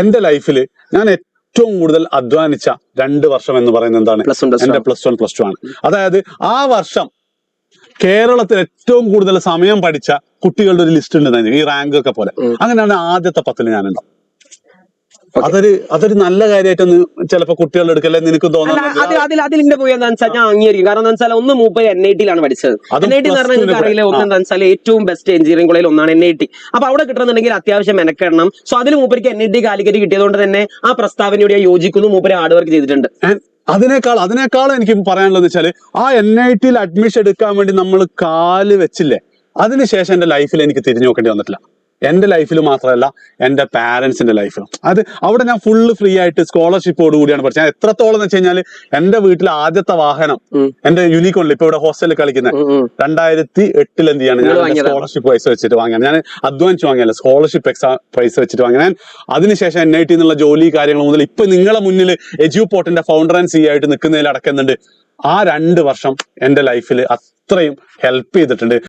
എന്റെ ലൈഫിൽ ഞാൻ ഏറ്റവും കൂടുതൽ അധ്വാനിച്ച 2 വർഷം എന്ന് പറയുന്നത് എന്താണ്? എന്റെ +1 +2 ആണ്. അതായത് ആ വർഷം കേരളത്തിൽ ഏറ്റവും കൂടുതൽ സമയം പഠിച്ച കുട്ടികളുടെ ഒരു ലിസ്റ്റ് ഉണ്ട്, ഈ റാങ്ക് ഒക്കെ പോലെ. അങ്ങനെയാണ് ആദ്യത്തെ 10ൽ ഞാനുണ്ടാവും. അതൊരു നല്ല കാര്യമായിട്ടൊന്ന് ചിലപ്പോ കുട്ടികളുടെ എടുക്കല്ലേ നിനക്ക് തോന്നുന്നത്. അതിലിന്റെ പോയി എന്താ വെച്ചാൽ ഞാൻ അംഗീകരിക്കും. കാരണം എന്താ വെച്ചാൽ ഒന്ന് മൂപ്പര് NIT പഠിച്ചത്. NIT എന്ന് പറഞ്ഞാൽ നിങ്ങൾക്ക് അറിയില്ല, ഒന്ന് എന്താ വെച്ചാൽ ഏറ്റവും ബെസ്റ്റ് എഞ്ചിനീയറിംഗ് കോളേജിൽ ഒന്നാണ് NIT. അപ്പൊ അവിടെ കിട്ടണമെന്നുണ്ടെങ്കിൽ അത്യാവശ്യം മെനക്കെടണം. സോ അതിൽ മൂപ്പർക്ക് NIT കാലിക്കറ്റ് കിട്ടിയതുകൊണ്ട് തന്നെ ആ പ്രസ്താവനയോട് യോജിക്കുന്നു. മൂപ്പര് ഹാർഡ് വർക്ക് ചെയ്തിട്ടുണ്ട്. അതിനേക്കാൾ എനിക്ക് പറയാനുള്ളത് വെച്ചാല് ആ NIT അഡ്മിഷൻ എടുക്കാൻ വേണ്ടി നമ്മൾ കാല് വെച്ചില്ലേ, അതിനുശേഷം എന്റെ ലൈഫിൽ എനിക്ക് തിരിഞ്ഞു നോക്കേണ്ടി വന്നിട്ടില്ല. എന്റെ ലൈഫിൽ മാത്രമല്ല, എന്റെ പാരന്റ്സിന്റെ ലൈഫിലും. അവിടെ ഞാൻ ഫുള്ള് ഫ്രീ ആയിട്ട് സ്കോളർഷിപ്പോട് കൂടിയാണ് പഠിച്ചത്. ഞാൻ എത്രത്തോളം എന്ന് വെച്ച് കഴിഞ്ഞാൽ എന്റെ വീട്ടിലെ ആദ്യത്തെ വാഹനം എന്റെ യൂണിക്കോണിൽ ഇപ്പൊ ഇവിടെ ഹോസ്റ്റലിൽ കളിക്കുന്നത് 2008 എന്ത് ചെയ്യാണ്, ഞാൻ സ്കോളർഷിപ്പ് പൈസ വെച്ചിട്ട് വാങ്ങിയാണ്. ഞാൻ അധ്വാനിച്ച് വാങ്ങിയല്ല, സ്കോളർഷിപ്പ് പൈസ വെച്ചിട്ട് വാങ്ങിയ. ഞാൻ അതിനുശേഷം NIT എന്നുള്ള ജോലി കാര്യങ്ങൾ മുതൽ ഇപ്പൊ നിങ്ങളെ മുന്നിൽ എജ്യൂപോർട്ടിന്റെ ഫൗണ്ടർ ആൻഡ് CEO ആയിട്ട് നിൽക്കുന്നതിൽ അടക്കുന്നുണ്ട്. ആ 2 വർഷം എന്റെ ലൈഫിൽ അത്രയും ഹെൽപ്പ് ചെയ്തിട്ടുണ്ട്.